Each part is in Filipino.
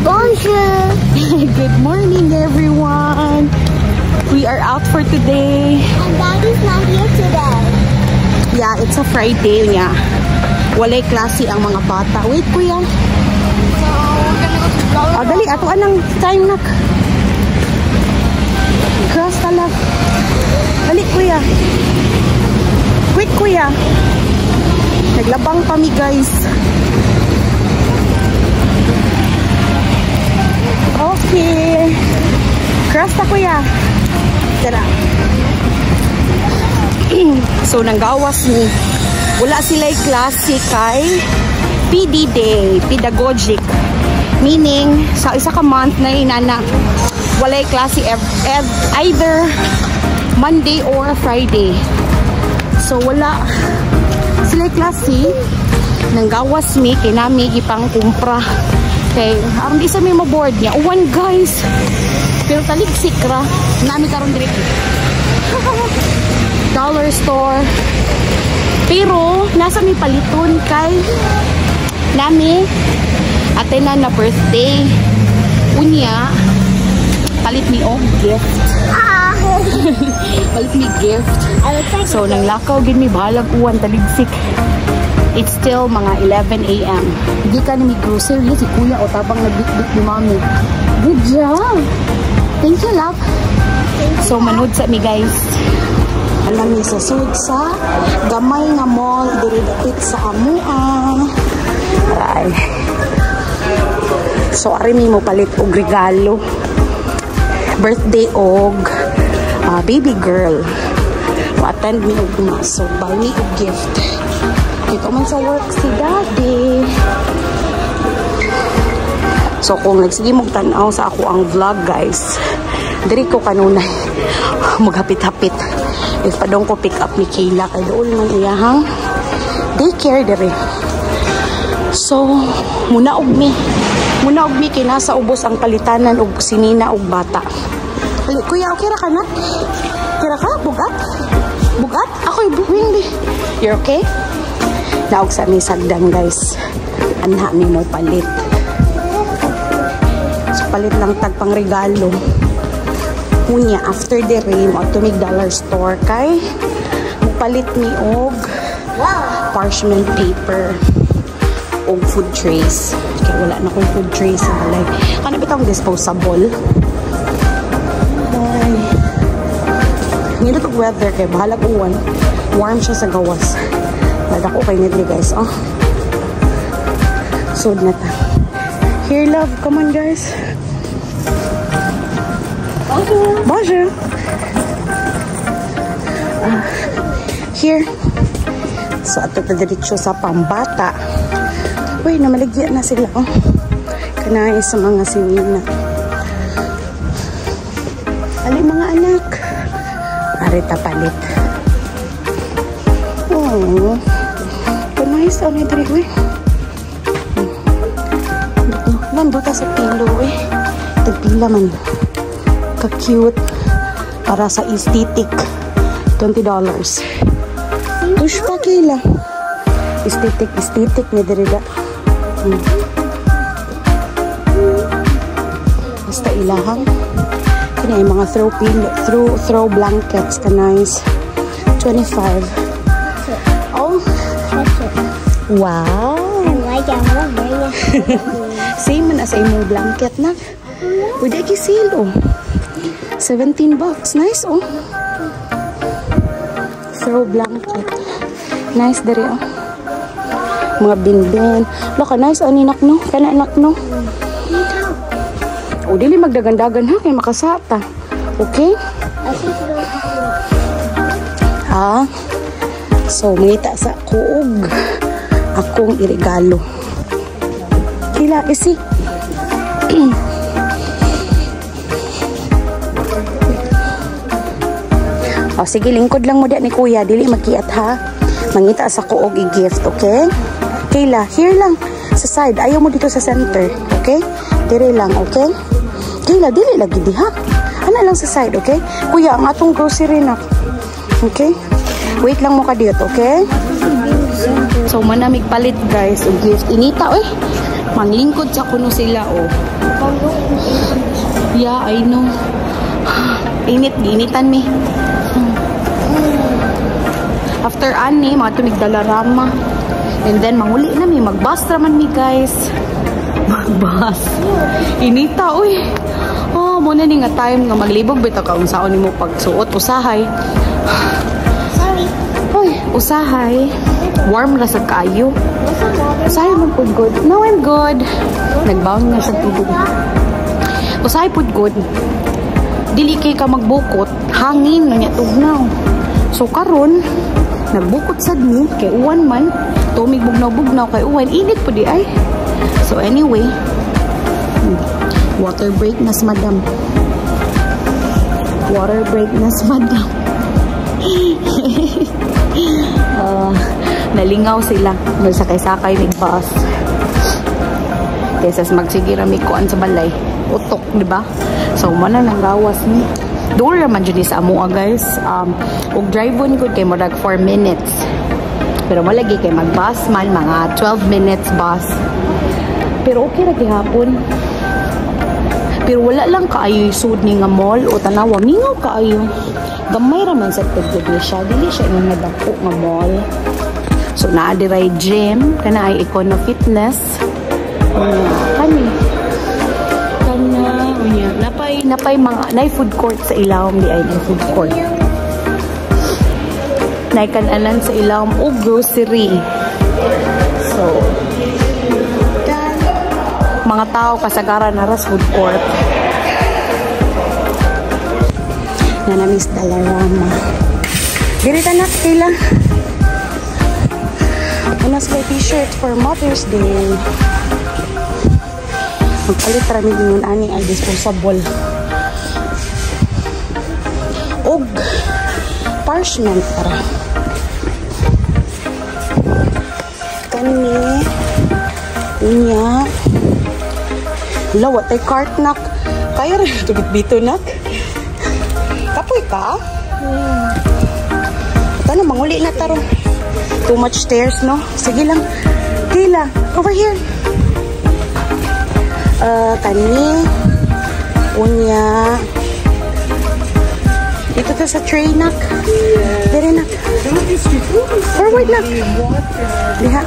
Bonjour! Good morning, everyone! We are out for today. And Daddy's not here today. Yeah, it's a Friday niya. Walay klase ang mga bata. Wait, kuya. So, we're gonna go to Flower Oh, dali. Ato anang time nak. Cross talag. Dali, kuya. Quick, kuya. Naglabang pa mi, guys. Okay. Cross ta, kuya. Tara. So, nanggawas ni. Wala sila'y klase kay PD Day, pedagogic. Meaning, sa isa ka month na inana, wala'y klase either Monday or Friday. So, wala sila'y klase. Nanggawas mi, kinami ipang kumpra. Okay, aron di sa may maboard niya. Uwan, guys. Pero taligsik ra. Nami karon diri. Dollar store. Pero nasa may paliton kay nami atenan na birthday. Unya palit mi og gift. Palit mi gift. So nanglakaw gid mi balag uwan taligsik. It's still mga 11 AM. Hindi ka na may grocery si kuya o tabang nagbitbit ni mami. Good job! Thank you, love. So, manood sa mi, guys. Alam niyo, sa sud sa gamay nga mall, diridatit sa Amuang. Aray. So, ari mi mo palit og regalo. Birthday og baby girl. Attend mi og na. So, buy me og gift. Ito man sa work si Daddy. So, kung nagsige mong tanaw sa ako ang vlog, guys, diri ko kanunay maghapit-hapit. If padong ko pick up ni Kayla, kay doon man iyahang daycare diri. So, muna og mi kay nasa ubos ang palitanan og sinina og bata. Hali, kuya, okay ra ka na? Kira ka? Bugat? Bugat? Ako'y buwing. You're okay? Naog sa may sagdan, guys. Anha mi mo palit. So, palit lang tagpang regalo. Unya, after the rain, automig dollar store kay palit mi og parchment paper og food trays. Kaya wala na kong food trays sa balay. Ano bitang disposable? Ay. Nito tog weather kay bahalag uwan. Warm siya sa gawas. Lada ko kay nidli, guys. Oh. Sud na ta. Here, love. Come on, guys. Bonjour. Bonjour. Here. So, ato ta diretso sa pambata. Uy, namaligya na sila. Oh. Kanay sa mga sinina. Ali, mga anak. Arita palit. Oh. Nice, ano yung diri, Nanduta sa pilo, Tagpila man. Ka-cute. Para sa aesthetic. $20. Push pa, Kayla. Aesthetic ni diri da. Basta ilahang. Kaya yung mga throw blankets ka nice. 25. Oh. Wow! Same man as imong blanket na. Pwede kisil, oh. $17. Nice, oh. Throw blanket. Nice dari, oh. Mga bin-bin. Loka, nice, aninak, no? Kananak, no? O, dili magdagandagan, ha? Kaya makasata. Okay? Ha? So, mangita sa kuog. Akong iregalo. Kila, isi. O, sige, lingkod lang mo da ni kuya. Dili makiat, ha? Mangita sa kuog i-gift, okay? Kayla, here lang. Sa side. Ayaw mo dito sa center. Okay? Dire lang, okay? Kayla, dili lagi di, ha? Ano lang sa side, okay? Kuya, ang atong grocery na. Okay? Wait lang mo ka dito, okay? So, manamig palit, guys. O gift. Inita, manglingkod sa kuno sila, oh. Yeah, I know. Init, giinitan mi. After ani, mga tumig Dalarama. And then, manguli na mi. Mag-bus raman mi, guys. Mag-bus. Inita, uy. Oh, muna ni nga time nga maglibog. Bito ka, unsaon ni mo pagsuot. Usahay. Sorry. Uy, usahay. Warm na sa kayo. Usahay mo po good. No, I'm good. Nagbaon nga sa tubig. Usahay po good. Dili kay ka magbukot. Hangin na niya tugnaw. So, karon nagbukot sad ni. Kay uwan man. Tumig bugnaw-bugnaw kay uwan. Init po di ay. So, anyway. Water break na si madam. Water break na si madam. Nalingaw sila. Magsakay-sakay ng bus. Kaysa magsigira may kuan sa balay. Utok, di ba? So, mana nang gawas ni. Doon naman dyan sa amuha, guys. Ug drive-on ko kay marag 4 minutes. Pero malagi kay mag-bus man, mga 12 minutes bus. Pero okay na gihapon. Pero wala lang kaayo isud ni nga mall o tanawa. Mingaw kaayo. Gamay raman sa pagdagli siya. Dili siya yung nadako nga mall. So, naadiray gym. Kana ay Econo Fitness. Napay mga food court sa ilawom di ay food court. Naikanalan sa ilawom o grocery. So, mga tao kasagaran naras food court. Na Miss Dalarama. Dirita na kila. Unas may t-shirt for Mother's Day. Magpalit rami din ani ay disposable. Og parchment para. Kani niya. Lawat ay cart nak. Kaya rin bito nak. Kapoy ka? Ito na, manguli na taro. Too much stairs, no? Sige lang. Kayla, over here. Kani. Unya. Dito to sa tray, nak. Dire, nak. Forward, nak. Diha.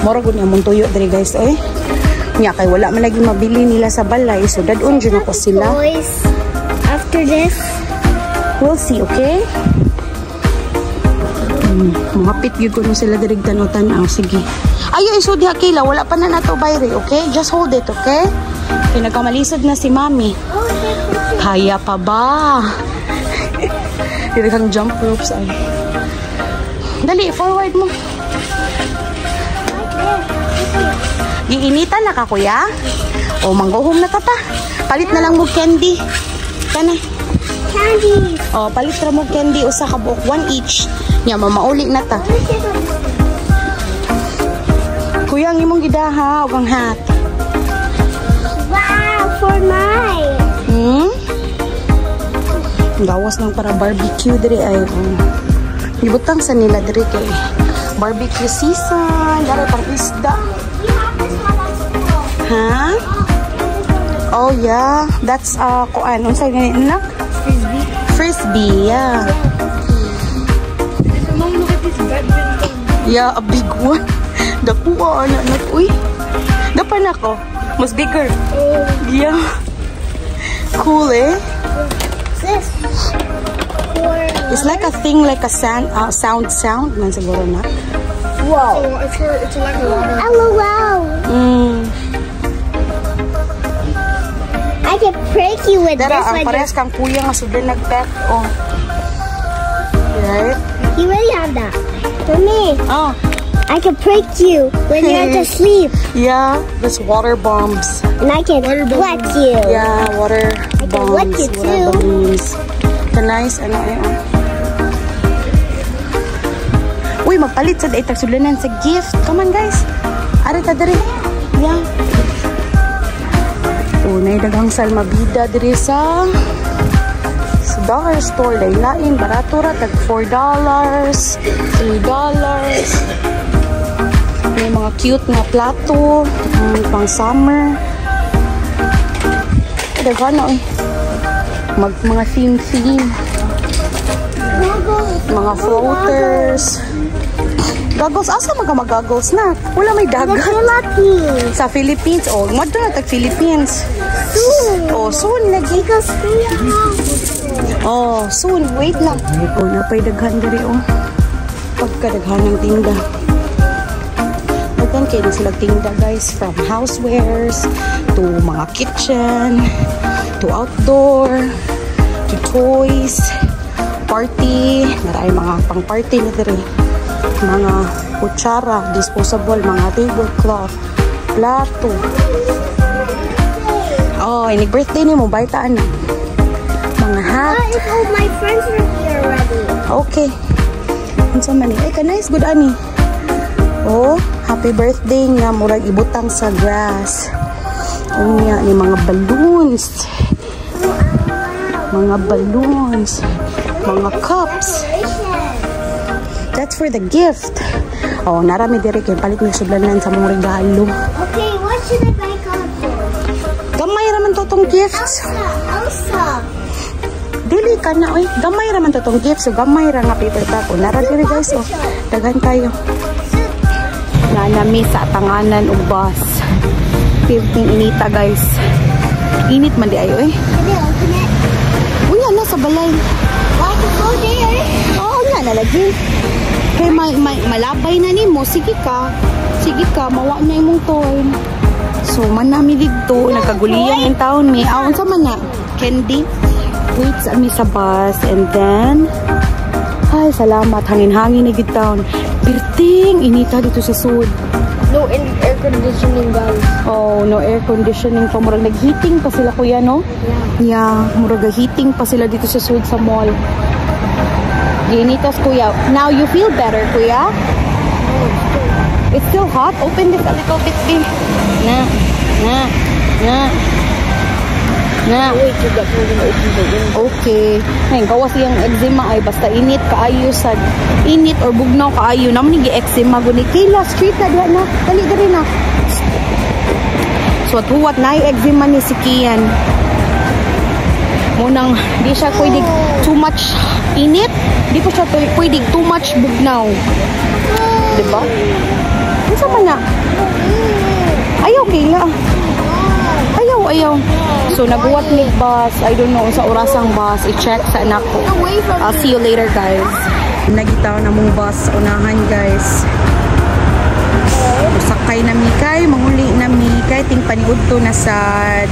Moro gud niya mong tuyo, dire, guys. Oy. Nya, kay wala man lagi mabili nila sa balay. So, dadun dyan ako sila. Boys, after this, we'll see, okay? Mahapit yun ko sila dirig tanutan. Sige. Ayaw, iso diha, Kayla. Wala pa na nato bayri, okay? Just hold it, okay? Pinagkamalisod na si Mami. Kaya pa ba? Dito kang jump ropes. Ay. Dali, forward mo. Iinitan na ka, kuya? O, manggohom na ta pa. Palit na lang mo candy. Kana. candy. O, palit ra mo candy. Usa ka buok. 1 each. Nya, mamauli na ta. Kuya, ang imong gidaha. O, ang hat. Wow, for mine. Gawas lang para barbecue diri ay. Ibutang sa nila diri kay barbecue season. Dari pang isda. Ha? Oh yeah, that's kuan unsay ganito na? Frisbee. Frisbee, yeah. Mom, look at this badminton. Yeah, a big one. Dakuha anak na. Uy. Dapan ako. Mas bigger. Yeah. Cool eh. This. It's like a thing like a sound man siguro na. Wow. It's like a water. LOL. I can prank you with Dara, this ang one. pares kang kuya nga sudan nag-pet. Oh. Right? You really have that. For me, Oh. I can prank you when you're to sleep. Yeah, that's water bombs. And I can wet you. Yeah, water I can wet bombs. you Water too. balloons. Nice, ano ay. Uy, magpalit sa daitag sulanan sa gift. Come on, guys. Ari ta diri. Yeah. Unay daghang salmabida diri sa dollar store. Lain barato ra tag $4, $3. May mga cute na plato, pang summer. daghan na, mga sim-sim. Mga floaters. Goggles, asa mag-goggles na? Wala may dagat. Sa Philippines. Oh, mo doon na Philippines. Oh, soon lagi. Oh, soon. Wait lang. Oh, napay daghan diri oh. Pagkadaghan ng tinda. Daghan kayo na sila tinda guys. From housewares to mga kitchen to outdoor to toys. Party. Naray mga pang-party na diri. Mga kutsara, disposable, mga tablecloth, plato. Oh, ini-birthday ni mo, baitaan na. Mga hat. All my friends are here already. Okay. Unsa man ni? Ay, ka-nice, good ani. Oh, happy birthday nga, murag ibutang sa grass. Unya ni mga balloons. Mga balloons. Mga cups. That's for the gift. Oh, narami diri kay palit mo sudlanan sa mong regalo. Okay, what should I buy God for? Gamay raman to tong gifts. Elsa. Dili ka na, oy. Gamay raman to tong gifts. So, gamay ra nga paper bag. O, nara diri guys, oh. Daghan tayo. Nanami sa tanganan o bus. Pirting inita, guys. Init man di ayo, eh. Unya na sa balay. Why to go there? Oo, nga na lagi. Kaya malabay na ni mo, sige ka, mawa na imong toy. So, manami dito, nagkaguliyang yung taon mi. Aon sa man na, candy. Wait sa mi sa bus, and then, ay, salamat, hangin-hangin na gitaon. Pirting, inita dito sa sud. No air conditioning, guys. Oh, no air conditioning pa. Murag nag-heating pa sila, kuya, no? Yeah, murag nag-heating pa sila dito sa sud sa mall. Ginitas, kuya. Now you feel better, kuya? It's still hot. Open this a little bit, babe. Wait, you got to open the window. Okay. Ngayon, kawas yung eczema ay basta init kaayo sad. Init or bugnaw kaayo. Naman yung eczema. Gunit kila, street na diyan na. Dali na. So, at huwat na yung eczema ni si Kian. Munang, di siya pwede too much init. Di po siya pwede too much bugnaw. Diba? Ano sa man na? Ayaw, Kayla. Ayaw. So, naguwat ni bus. I don't know, sa orasang bus. I-check sa anak ko. I'll see you later, guys. Nagitaw na mong bus. Unahan, guys. Sakay na mi kay. Manguli na mi kay. Ting paniud to na sad.